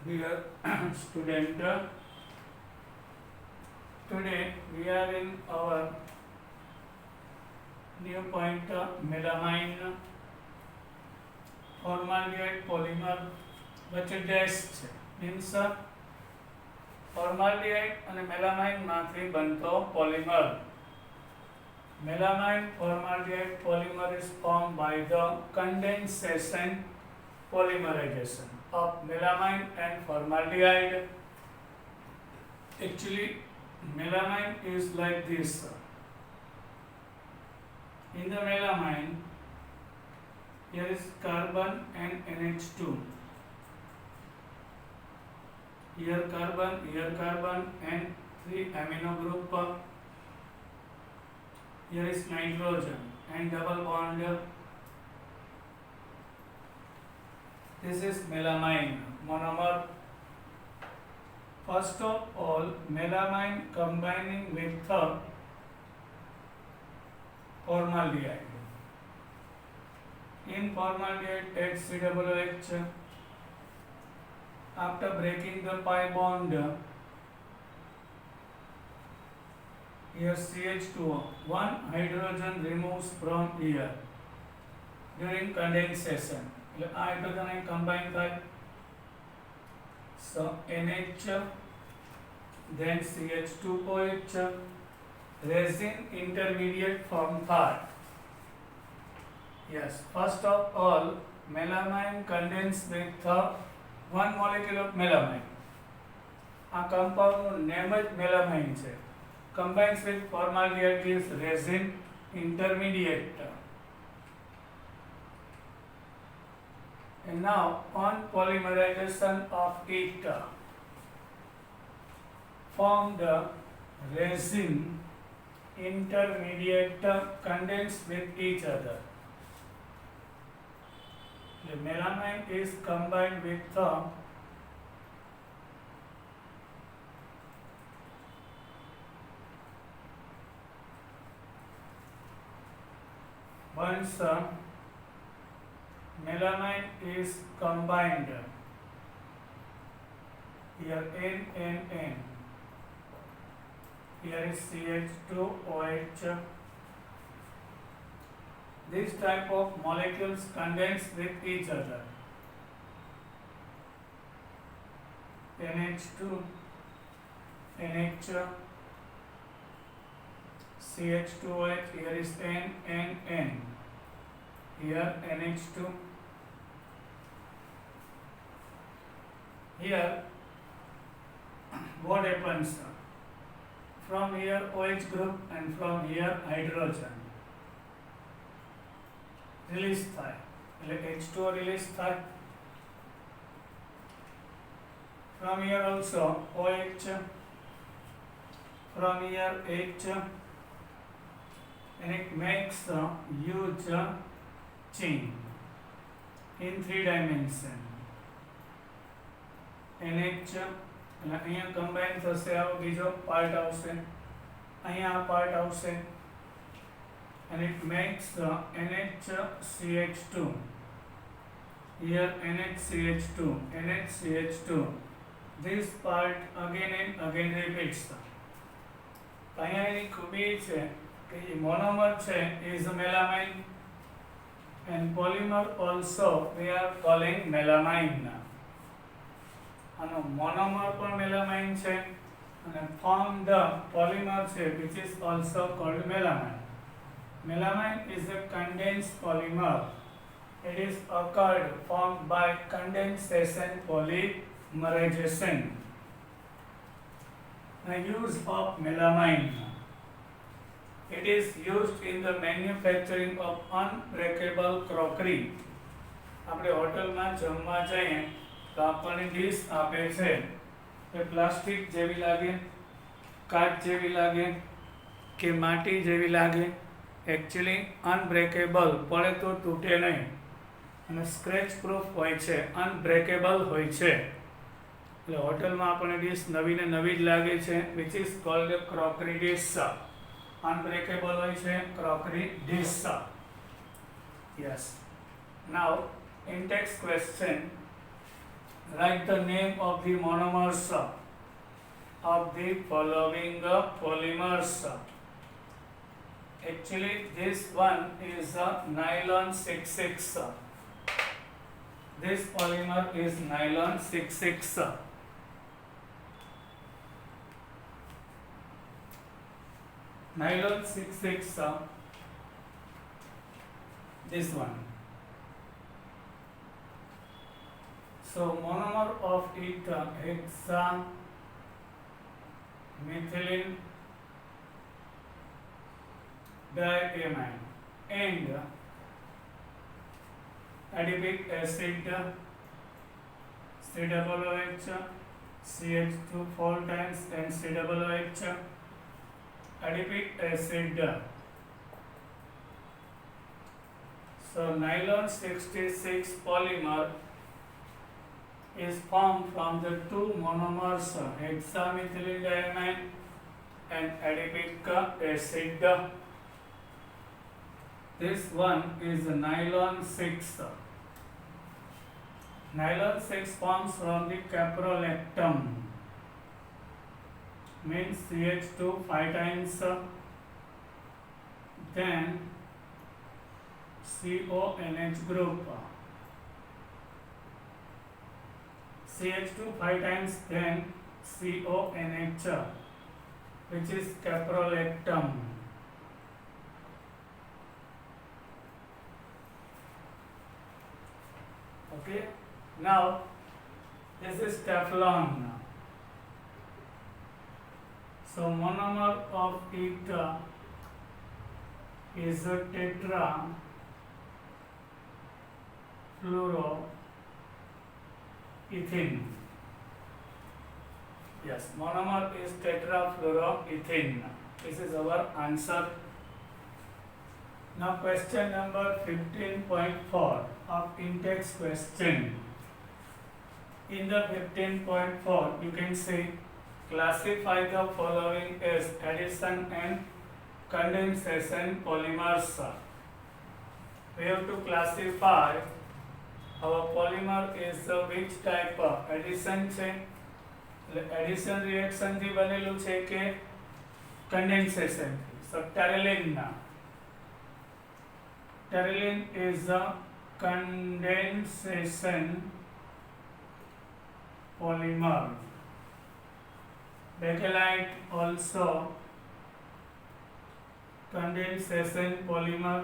Dear student, today we are in our new point melamine formaldehyde polymer વચ્ચે dash છે means formaldehyde અને melamine માંથી બનતો polymer. Melamine formaldehyde polymer is formed by the condensation polymerization of melamine and formaldehyde. Actually, melamine is like this. In the melamine, here is carbon and NH2. Here carbon and 3 amino group. Here is nitrogen and double bond. This is melamine monomer. First of all, melamine combining with the formaldehyde. In formaldehyde, HCOOH. After breaking the pi bond, here CH2O, one hydrogen removes from here during condensation. Hydrogen and combine that. So NH, then CH2OH, resin intermediate form third. Yes, first of all, melamine condenses with the one molecule of melamine. A compound name is melamine છે. Combines with formaldehyde gives resin intermediate. And now on polymerization of it, form the resin intermediate condense with each other. The melamine is combined with the once melamine is combined, here N, here is CH2OH. This type of molecules condense with each other. NH2, NH, CH2OH, here is N. Here NH2. Here, what happens? From here OH group and from here hydrogen. Release થાય એટલે H2O release થાય. From here also OH, from here H, and it makes a huge chain in 3 dimensions. NH એટલે અહીંયા combine થશે, આવો બીજો part આવશે, અહીંયા આ part આવશે. And it makes NHCH2. Here NHCH2. This part again and again repeats. અહીંયા એની ખૂબી છે કે monomer છે is melamine and polymer also we are calling melamine. આનો monomer પણ melamine છે અને form the polymer છે which is also called melamine. Melamine is a condensed polymer. It is occurred formed by condensation polymerization. The use of melamine. It is used in the manufacturing of unbreakable crockery. આપણે હોટલમાં જમવા જઈએ તો આપણને dish આપે છે એ plastic જેવી લાગે, કાચ જેવી લાગે કે માટી જેવી લાગે. एक्चुअली अनब्रेकेबल पड़े तो तूटे नहीं અને સ્ક્રેચ પ્રૂફ હોય છે, અનબ્રેકેબલ હોય છે. એટલે હોટલમાં આપણને ડીશ નવી ને નવી જ લાગે છે, which is called crockery dish. Unbreakable હોય છે crockery dish. Yes. Now in text question Write the name of the monomers of the following polymers. Actually, this one is nylon 66. This polymer is nylon 66. Nylon 66, this one. So monomer of it hexamethylene diamine and adipic acid COOH CH2 4 times and COOH adipic acid. So nylon 66 polymer is formed from the two monomers hexamethylene diamine and adipic acid. This one is nylon 6. Nylon 6 forms from the caprolactam, means CH2 5 times, then CONH group, CH2 5 times, then CONH, which is caprolactam. Okay, now this is Teflon. So monomer of it is a tetrafluoroethene. Yes, monomer is tetrafluoroethene. This is our answer. Now question number 15.4 of in-text question. In the 15.4 you can say classify the following as addition and condensation polymers. We have to classify our polymer is which type of addition છે, addition reaction થી બનેલું છે કે condensation થી. So Terylene is a condensation polymer. Bakelite also condensation polymer.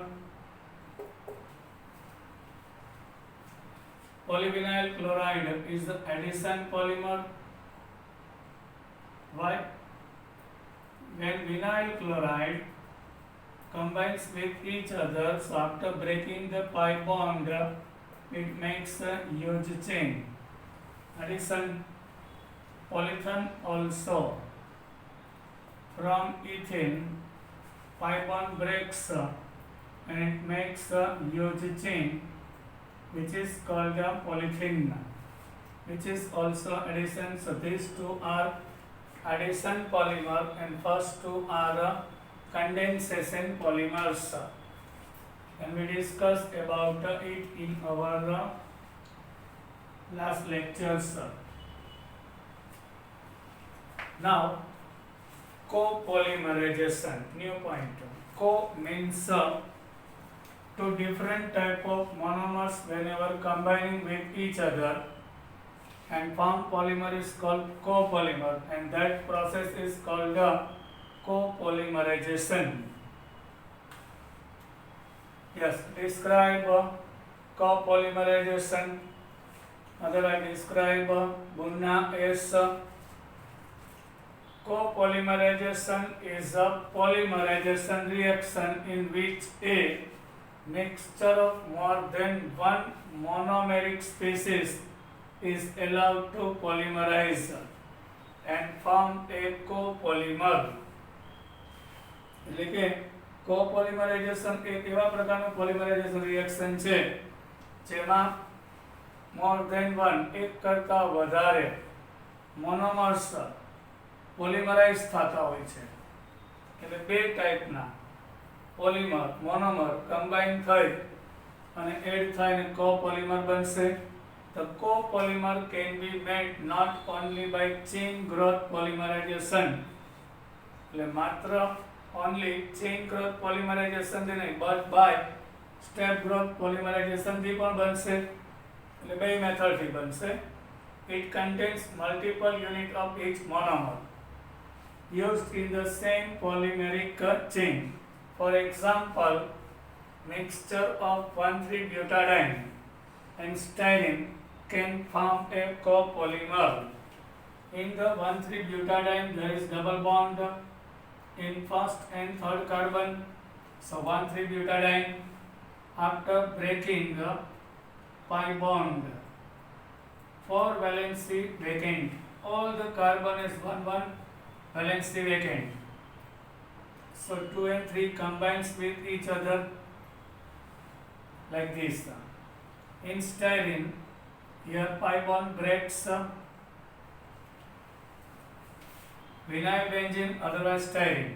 Polyvinyl chloride is the addition polymer. Why? When vinyl chloride combines with each other, so after breaking the pi bond, it makes a huge chain. Addition. Polyethylene also, from ethane, pi bond breaks and it makes a huge chain, which is called a polyethylene, which is also addition. So these two are addition polymer and first two are condensation polymers, and we discussed about it in our last lectures. Now copolymerization, new point. Co means two different type of monomers whenever combining with each other and form polymer is called copolymer, and that process is called copolymerization. Yes, describe copolymerization. Other I describe Bunna as copolymerization is a polymerization reaction in which a mixture of more than one monomeric species is allowed to polymerize and form a copolymer. એટલે કે કોપોલિમરાઇઝેશન એક એવા પ્રકારનું polymerisation reaction છે જેમાં more than one એક કરતા વધારે મોનોમર્સ પોલિમરાઇઝ થતા હોય છે. એટલે બે ટાઈપના પોલિમર મોનોમર કમ્બાઈન થઈ અને એડ થઈને કોપોલિમર બનશે. The copolymer can be made not only by chain growth polymerization, એટલે માત્ર only chain growth polymerization થી નહીં, but by step growth polymerization થી પણ બનશે, એટલે બે મેથડ થી બનશે. It contains multiple units of each monomer used in the same polymeric chain. For example, mixture of 1,3-butadiene and styrene can form a copolymer. In the 1,3-butadiene there is double bond in first and third carbon. So 1,3-butadiene, after breaking the pi bond, 4 valency vacant. All the carbon is 1 valency vacant. So 2 and 3 combines with each other like this. In styrene, here pi bond breaks vinyl benzene, otherwise styrene.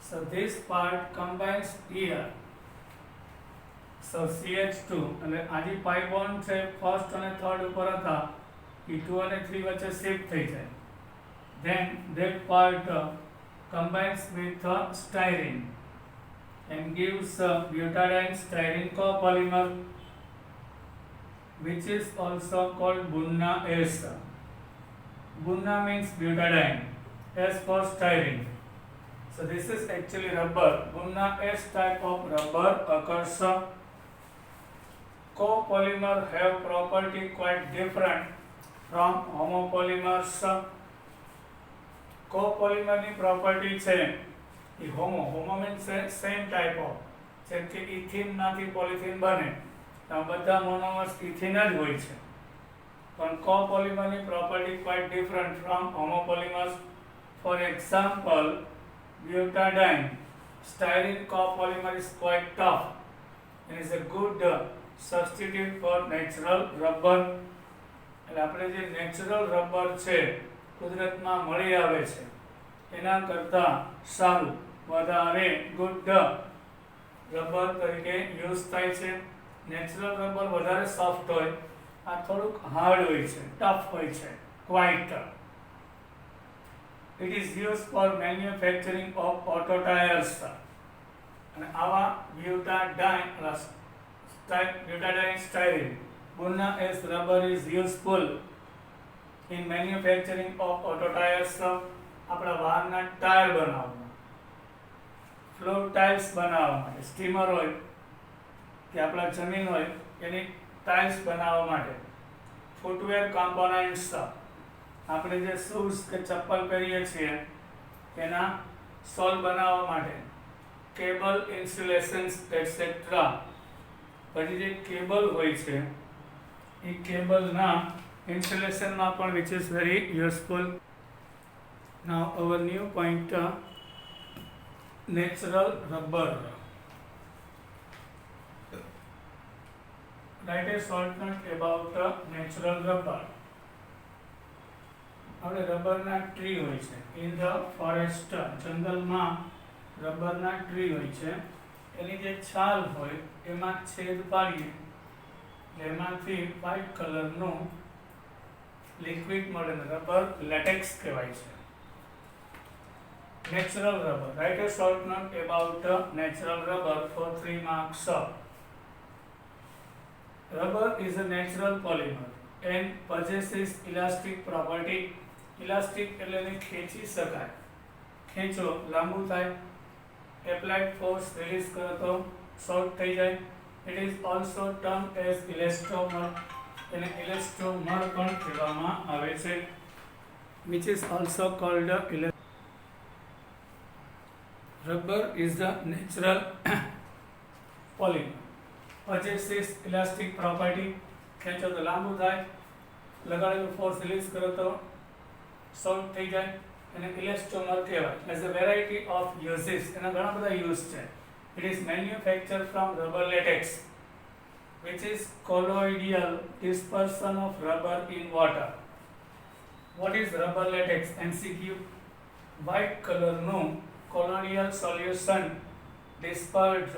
So this part combines here. So CH2 અને Aji pi bond છે first અને third ઉપર હતા, એ 2 અને 3 વચ્ચે shift થઈ જાય. Then that part combines with styrene and gives butadiene styrene copolymer, which is also called Bunna S. Bunna means butadiene, S for styrene. So this is actually rubber. Bunna S type of rubber occurs. Copolymer have property quite different from homopolymers. Copolymer ની property છે એ homo means same type of, જેમ કે ethene માંથી polythene બને તો બધા monomers ethene જ હોય છે, પણ copolymer ની property quite different from homopolymers. For example, butadiene styrene copolymer is quite tough and is a good substitute for natural rubber. એટલે આપણે જે નેચરલ રબર છે કુદરતમાં મળી આવે છે એના કરતાં સારું વધારે ગુડ રબર તરીકે યુઝ થાય છે. નેચરલ રબર વધારે સોફ્ટ હોય, આ થોડુંક હાર્ડ હોય છે, ટફ હોય છે, quite. It is used for manufacturing of auto tires. અને આવા butadiene styrene Bunna S rubber is useful in manufacturing of auto tires. આપણા વાહનના ટાયર બનાવવા, ફ્લોર ટાઇલ્સ બનાવવા માટે, સ્ટીમર હોય કે આપણા જમીન હોય એની ટાઇલ્સ બનાવવા માટે. ફૂટવેર કોમ્પોનન્ટ્સ, આપણે જે શૂઝ કે ચપ્પલ પહેરીએ છીએ એના સોલ બનાવવા માટે. Cable insulations etcetera. પછી જે કેબલ હોય છે એ કેબલના ઇન્સ્યુલેશનમાં પણ which is very useful. Now our new point, natural rubber. Write a short note about natural rubber. હવે રબરના ટ્રી હોય છે. ઇન ધ ફોરેસ્ટ, જંગલમાં રબરના ટ્રી હોય છે, એની જે છાલ હોય એમાં છેદ પાડીએ એટલે એમાંથી વ્હાઇટ કલરનું લિક્વિડ મળે, રબર લેટેક્સ કહેવાય છે. Natural rubber. Write a short note about natural rubber for 3 marks. Rubber is a natural polymer and possesses elastic property. Elastic એટલે એને ખેંચી શકાય, ખેંચો લાંબુ થાય, applied force release કરો તો શોર્ટ થઈ જાય. It is also termed as elastomer, એને elastomers પણ કહેવામાં આવે છે, which is also called Rubber is the natural polymer, possesses elastic property. ખેંચો તો લાંબુ થાય, લગાડેલું ફોર્સ રિલીઝ કરો તો શોર્ટ થઈ જાય, એને ઇલાસ્ટોમર કહેવાય. As a variety of uses, એના ઘણા બધા યુઝ છે. It is manufactured from rubber latex, which is colloidal dispersion of rubber in water. What is rubber latex? MCQ. White કલરનું colloidal solution dispersed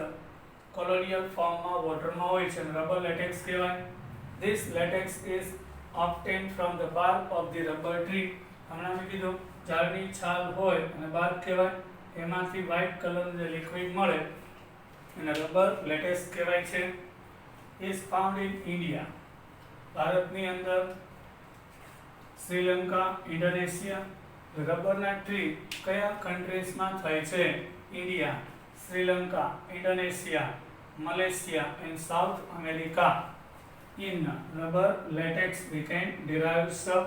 colloidal ફોર્મમાં વોટરમાં હોય છે, rubber latex કહેવાય. This latex is obtained from the bark of the rubber tree. હમણાં મેં કીધું ઝાડની છાલ હોય અને bark કહેવાય, એમાંથી white કલર જે liquid મળે એને રબર લેટેક્સ કહેવાય છે. is found in India. ભારતની અંદર શ્રીલંકા, ઇન્ડોનેશિયા. રબરના ટ્રી કયા કન્ટ્રીઝમાં થાય છે? India, Sri Lanka, Indonesia, Malaysia and South America. In rubber latex we can derive stuff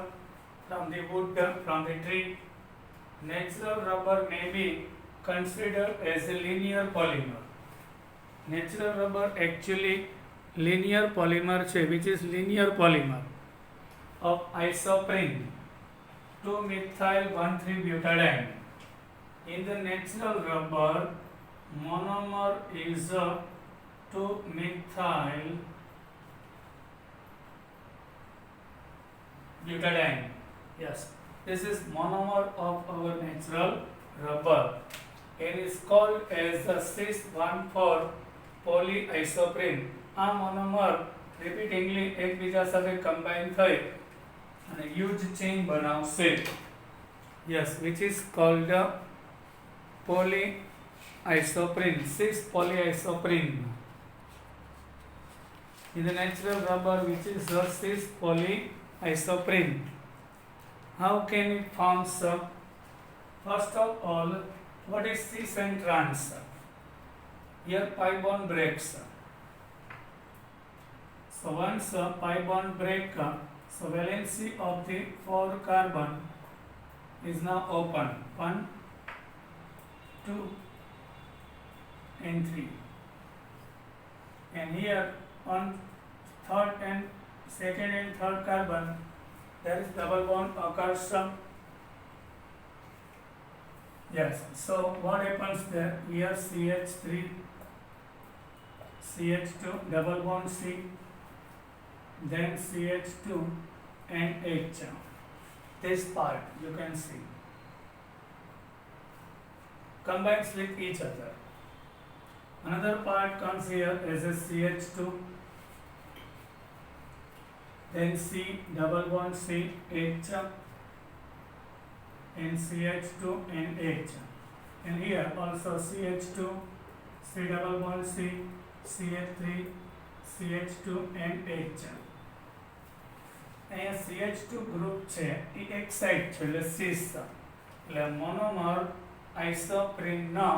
from the wood, from the tree. Natural rubber may be considered as a linear polymer. Natural rubber actually linear polymer છે, which is linear polymer of isoprene 2-methyl-1,3-butadiene. In the natural rubber, monomer is 2-methyl-butadiene. Yes, this is monomer of our natural rubber. It is called as the cis-1,4-polyisoprene. આ monomer રિપીટિંગલી એકબીજા સાથે combine થઈ અને huge chain બનાવશે. Yes, which is called polyisoprene, 6-polyisoprene. In the natural rubber, which is the 6-polyisoprene. How can it form, sir? First of all, what is cis and trans? Here pi bond breaks. So once pi bond break, so valency of the 4 carbon is now open. 1, 2 and 3. And here on third and second and third carbon there is double bond occurs. Yes, so what happens there? Here CH3, CH2, double bond C, then CH2 and H. This part you can see combines with each other. Another part comes here as a CH2, then C, double bond C, H, and CH2 and H. And here also CH2, C double bond C, CH3, CH2 and H. અહીંયા CH2 group છે એ એક side છે એટલે cis, એટલે monomer isoprene નો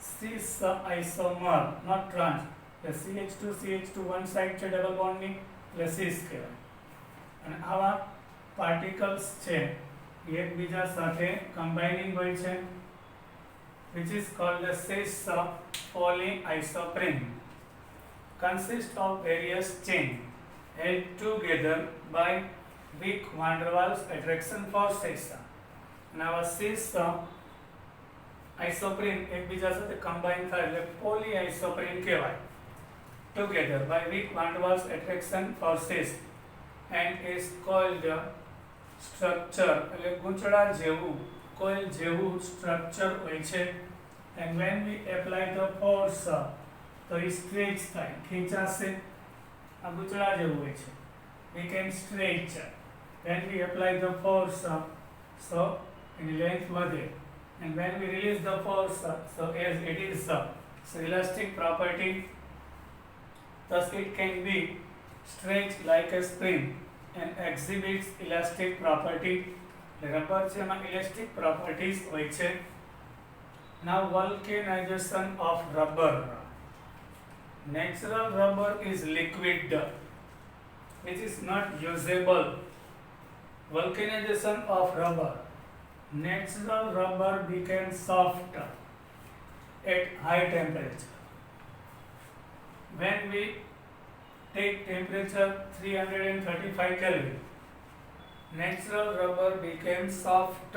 cis isomer, not trans. એટલે CH2 one side છે double bond ની એટલે સિસ કહેવાય. અને આવા પાર્ટિકલ્સ છે એ એકબીજા સાથે કમ્બાઇનિંગ હોય છે, which is called the cis polyisoprene. Consists of various chains held together by weak van der Waals attraction forces. Now cis isoprene એકબીજા સાથે કમ્બાઇન થાય એટલે polyisoprene કહેવાય. Together by weak van der Waals attraction forces and is called structure, એટલે ગૂંચળા જેવું coil જેવું structure હોય છે. and when we apply the force તો એ સ્ટ્રેચ થાય, ખેંચાશે. આ ગૂંચળા જેવું હોય છે. we can stretch. when we apply the force so any length વધે, and when we release the force so as it is so elastic property, thus it can be stretched like a spring and exhibits elastic property. Rubber છે એમાં elastic properties હોય છે. now vulcanization of rubber. Natural rubber is liquid which is not usable. Vulcanization of rubber. Natural rubber becomes soft at high temperature. When we take temperature 335 Kelvin, natural rubber becomes soft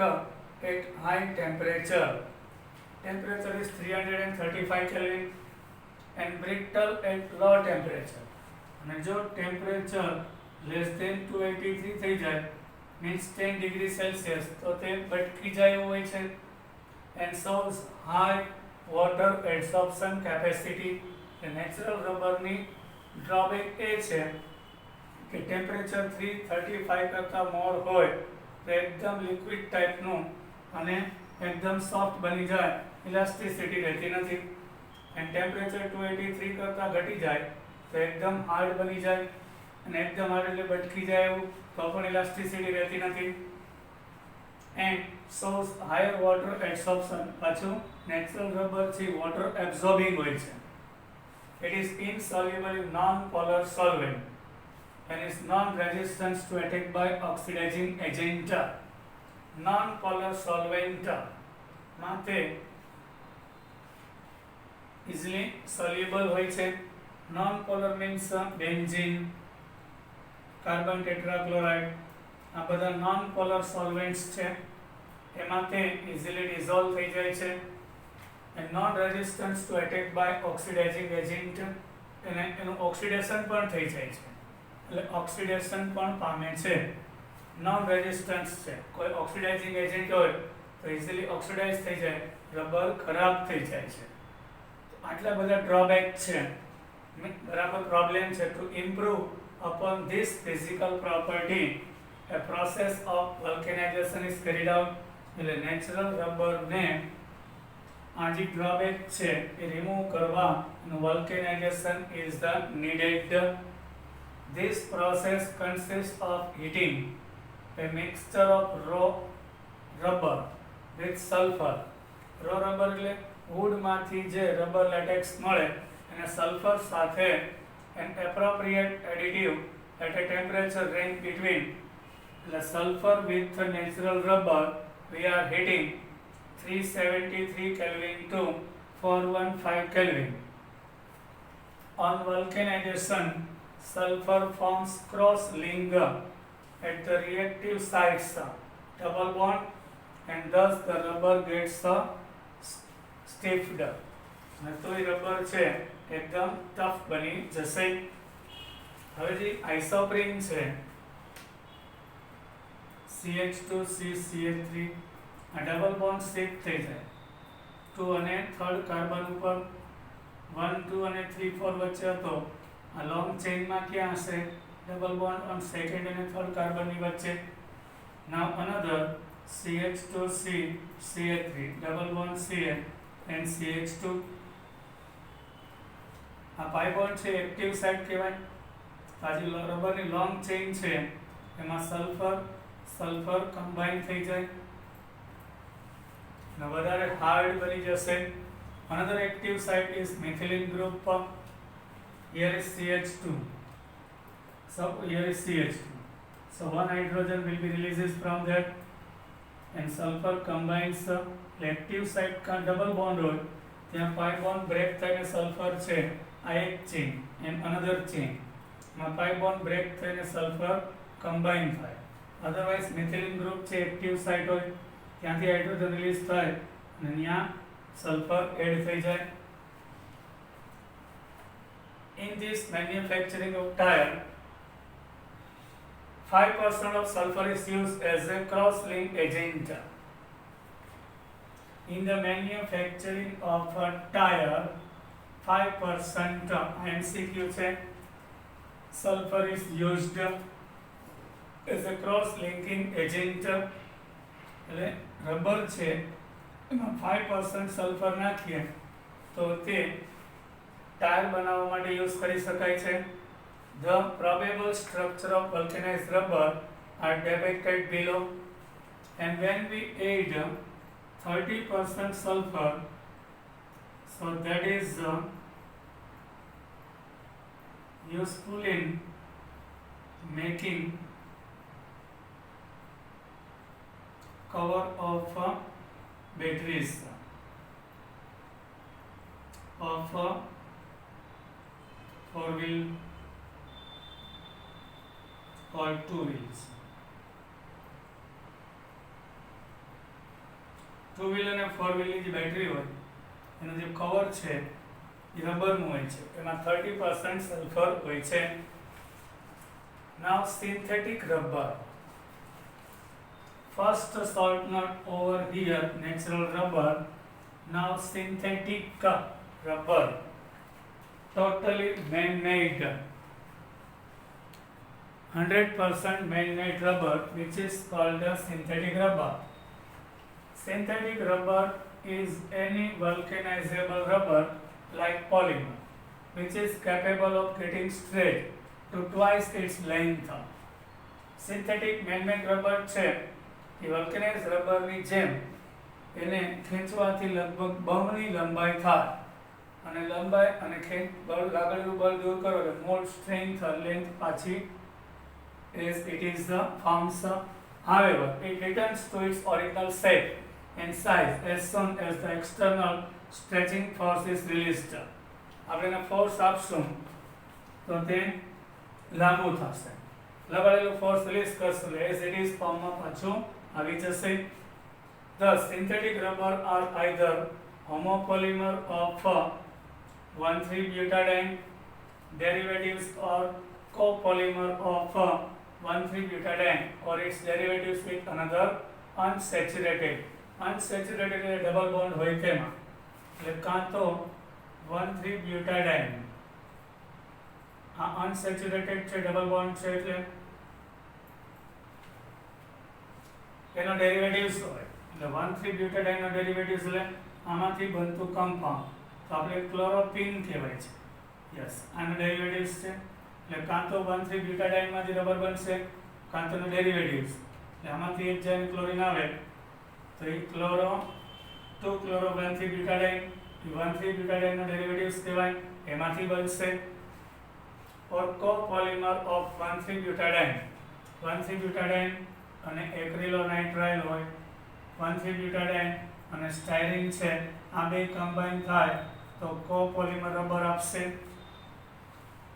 at high temperature. Temperature is 335 Kelvin and brittle at low temperature. અને જો temperature less than 283 થઈ જાય means 10 degree Celsius તો તે ભટકી જાય એવું હોય છે. and shows high water absorption capacity. Natural રબરની ડ્રોબેક એ છે કે ટેમ્પરેચર 335 કરતાં મોર હોય તો એકદમ લિક્વિડ ટાઈપનું અને એકદમ સોફ્ટ બની જાય, ઇલાસ્ટિસિટી રહેતી નથી. એન્ડ ટેમ્પરેચર 283 કરતાં ઘટી જાય તો એકદમ હાર્ડ બની જાય, અને એકદમ હાર્ડ એટલે બટકી જાય એવું, તો પણ ઇલાસ્ટિસિટી રહેતી નથી. And shows higher water absorption. પાછું નેચરલ રબર છે વોટર એબ્સોર્બિંગ હોય છે. It is insoluble in non-polar solvent and is non-resistant to attack by oxidizing agent. Non-polar solvent માટે easily soluble હોય છે. Non-polar means benzene, carbon tetrachloride, આ બધા non-polar solvents છે. એમાં તે easily dissolve થઈ જાય છે. and non-resistance to attack by oxidizing agent, એને એનું ઓક્સિડેશન પણ થઈ જાય છે, એટલે ઓક્સિડેશન પણ પામે છે. નોન રેઝિસ્ટન્સ છે, કોઈ ઓક્સિડાઇઝિંગ એજન્ટ હોય તો ઇઝીલી ઓક્સિડાઇઝ થઈ જાય, રબર ખરાબ થઈ જાય છે. તો આટલા બધા ડ્રોબેક છે, બરાબર પ્રોબ્લેમ છે. To improve upon this physical property a process of vulcanization is carried out. એટલે નેચરલ રબરને આ જે ડ્રોબેક છે એ રિમૂવ કરવા vulcanisation is the needed. This process consists of heating a mixture of raw rubber with sulfur. raw rubber એટલે વુડમાંથી જે rubber latex મળે એને સલ્ફર સાથે an appropriate additive at a temperature range between, એટલે sulfur with natural rubber we are heating 373 Kelvin to 415 Kelvin. On vulcanization, sulfur forms cross-link at the reactive sites, double bond, and thus the rubber gets stiffed. તો એ rubber છે એકદમ tough બની જશે. હવે જે આઇસોપ્રીન છે CH2CCH3, આ ડબલ બોન્ડ શિફ્ટ થઈ જાય 2 અને 3rd કાર્બન ઉપર 1 2 અને 3 4 વચ્ચે હતો. આ લોંગ ચેઇનમાં ક્યાં હશે? ડબલ બોન્ડ ઓન 2nd અને 3rd કાર્બનની વચ્ચે. Now another CH2C CH3 double bond CH and CH2. આ પાઈ બોન્ડ છે એક્ટિવ સાઇટ કહેવાય. આ જે રબરની લોંગ ચેઇન છે એમાં સલ્ફર કમ્બાઈન થઈ જાય અને વધારે હાર્ડ બની જશે. Another active site is methylene group. Here is CH2. So here is CH2. So one hydrogen will be released from that and sulfur combines. Active site का double bond હોય ત્યાં pi bond break થઈને sulphur છે આ એક chain and another chain માં pi bond break થઈને sulphur combine થાય. અધરવાઇઝ મિથિલિન ગ્રુપ છે એક્ટિવ સાઇટ હોય ત્યાંથી હાઇડ્રોજન રિલીઝ થાય અને ત્યાં સલ્ફર એડ થઈ જાય. In this manufacturing of tire, 5% of sulfur is used as a cross-link agent. In the manufacturing of a tire, 5% MCQ છે sulfur is used as a cross-linking agent. એટલે rubber છે એમાં 5% sulphur નાખીએ તો તે tyre બનાવવા માટે યુઝ કરી શકાય છે. The probable structure of vulcanized rubber are depicted below, and when we add 30% sulfur, so that is useful in making cover of batteries of 4-wheel or 2 wheels. 2 wheel અને 4 wheel ની જે battery હોય એનું જે cover છે એ રબરનું હોય છે, એમાં 30% સલ્ફર હોય છે. Now synthetic rubber. First salt not over here natural rubber. Now synthetic rubber, totally man-made. 100% man-made rubber, which is called a synthetic rubber. Synthetic rubber is any vulcanizable rubber like polymer, which is capable of getting straight to twice its length. Synthetic man-made rubber છે એ વલ્કેનાઇઝ રબરની જેમ એને ખેંચવાથી લગભગ બમણી લંબાઈ થાય અને લંબાઈ અને લાગણીનું બળ દૂર કરો એટલે મોર સ્ટ્રેન્થ લેન્થ પાછી as it is found. However, it returns to its original shape and size as soon as the external stretching force is released. આપણે ફોર્સ આપશું તો તે લાગુ થશે. લગાડેલું ફોર્સ રિલીઝ કરશું as it is ફોર્મમાં પાછું આવી જશે. Thus, synthetic rubber are either homopolymer of 1,3-butadiene derivatives or copolymer of 1,3-butadiene or its derivatives with another unsaturated. Unsaturated એટલે ડબલ બોન્ડ હોય તેમાં, એટલે કાં તો 1,3-butadiene, આ unsaturated છે, ડબલ બોન્ડ છે એટલે એનો ડેરિવેટિવ્સ હોય, એટલે 1,3-butadiene નો ડેરિવેટિવ્સ એટલે આમાંથી બનતું કમ્પાઉન્ડ, તો આપણે ક્લોરોપિન કહેવાય છે. યસ, આનો ડેરિવેટિવ્સ છે એટલે કાં તો 1,3-butadiene માંથી રબર બનશે, કાં તો ડેરિવેટિવ્સ, એટલે આમાંથી એક જાય ક્લોરીન આવે તો એ ક્લોરો 2-chloro-1,3-butadiene, એ 1,3-butadiene નો ડેરિવેટિવ્સ કહેવાય, એમાંથી બનશે. ઓર કોપોલિમર ઓફ 1,3-butadiene, 1,3-butadiene અને એક્રિલોનાઇટ્રાઇલ હોય, 1,3-butadiene અને સ્ટાયરીન છે, આ બે કમ્બાઈન થાય તો કોપોલિમર રબર આપશે.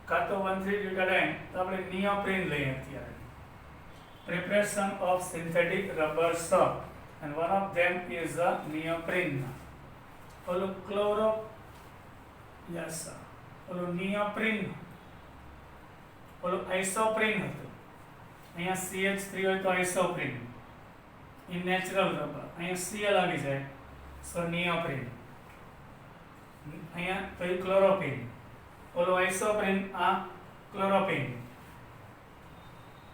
કાં તો 1,3-butadiene તો આપણે નિયોપ્રીન લઈએ અત્યારે. Preparation of synthetic rubbers, and one of them is a neoprene. ઓલું ક્લોરો, યસ સર, ઓલું નિયોપ્રીન, ઓલું આઇસોપ્રીન હતું, અહીંયા CH3 હોય તો આઇસોપ્રીન, એ નેચરલ રબર, અહીંયા Cl આવી જાય સો નિયોપ્રીન, અહીંયા તો એ ક્લોરોપિન, ઓલું આઇસોપ્રીન, આ ક્લોરોપિન.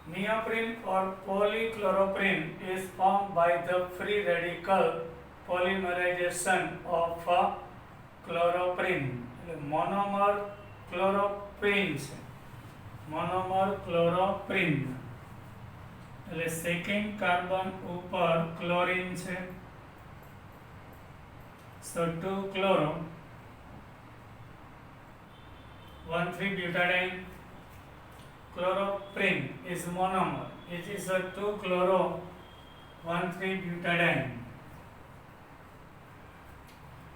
Neoprene or polychloroprin is formed by the free radical polymerization of chloroprin. Monomer chloroprin છે, monomer chloroprin એટલે સેકન્ડ કાર્બન ઉપર ક્લોરીન છે, so 2-chloro 1,3-butadiene. Chloroprin is monomer. It is a 2-chloro 1,3-butadiene.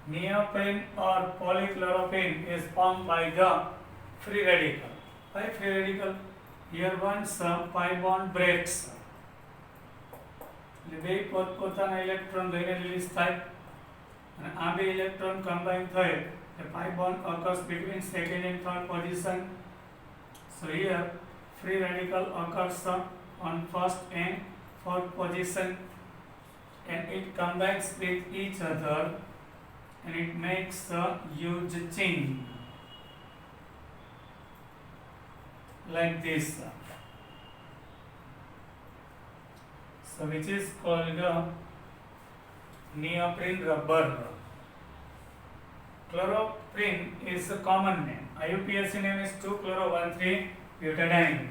Neoprene or polychloroprin is formed by the free radical. By free radical, here once pi bond breaks. બે પોતપોતાના electron લઈને release થાય અને આ બે electron combine થાય the pi bond occurs between second and third position. So here free radical occurs on first and fourth position and it combines with each other and it makes a huge chain like this. So which is called neoprene rubber. Chloroprin is a common name. IUPAC name is 2-chloro-1,3-butadiene.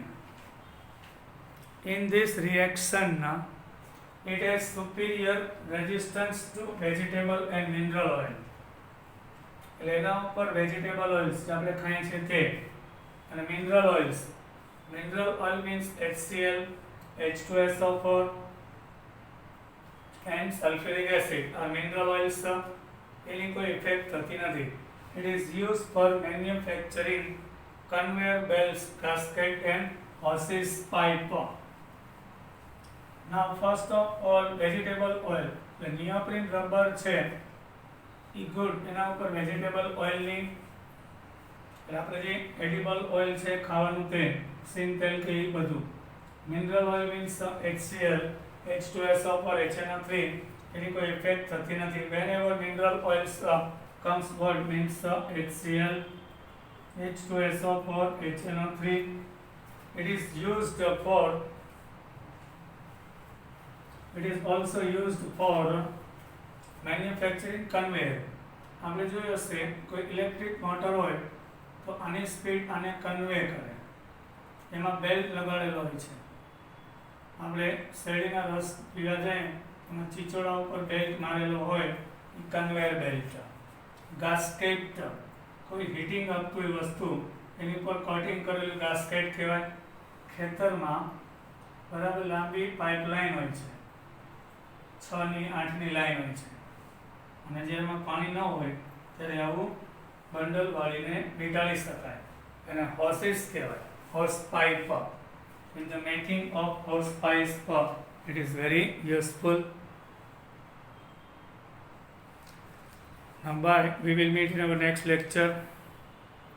In this reaction, it has superior resistance to vegetable and mineral oil. એટલે એના ઉપર vegetable oils જે આપણે ખાઈએ છીએ તે અને mineral oils. Mineral oil means HCl, H2SO4 and sulfuric acid are mineral oils. એની કોઈ ઇફેક્ટ થતી નથી. It is used for manufacturing conveyor belts, gasket and hoses pipe. Now first of all vegetable oil. The neoprene rubber છે એ good, એના ઉપર vegetable ઓઇલની એટલે આપણે જે edible oil છે ખાવાનું તે સિંગ તેલ કે એ બધું. Mineral oil means HCl, H2SO4, HNO3 એની કોઈ ઇફેક્ટ થતી નથી. whenever mineral oils comes word means HCl, H2SO4, HNO3 it is also used for manufacturing conveyor. આપણે જોયું હશે કોઈ ઇલેક્ટ્રિક મોટર હોય તો આની સ્પીડ આને કન્વે કરે, એમાં બેલ્ટ લગાડેલો હોય છે. આપણે શેરડીના રસ પીવા જાય એમાં ચીચોડા ઉપર બેલ્ટ મારેલો હોય એ કન્વેયર બેલ્ટ. ગાસ્કેટ, કોઈ હીટિંગ આપતું એ વસ્તુ એની ઉપર કોટિંગ કરેલું ગાસ્કેટ કહેવાય. ખેતરમાં બરાબર લાંબી પાઇપલાઇન હોય છે, 6 ની 8 ની લાઈન હોય છે, અને જેમાં પાણી ન હોય ત્યારે આવું બંડલ વાળીને નીકાળી શકાય. એને હોસીસ કહેવાય, હોસ pipe. In the making of hose pipe, it is very useful. Now bye. We will meet in our next lecture.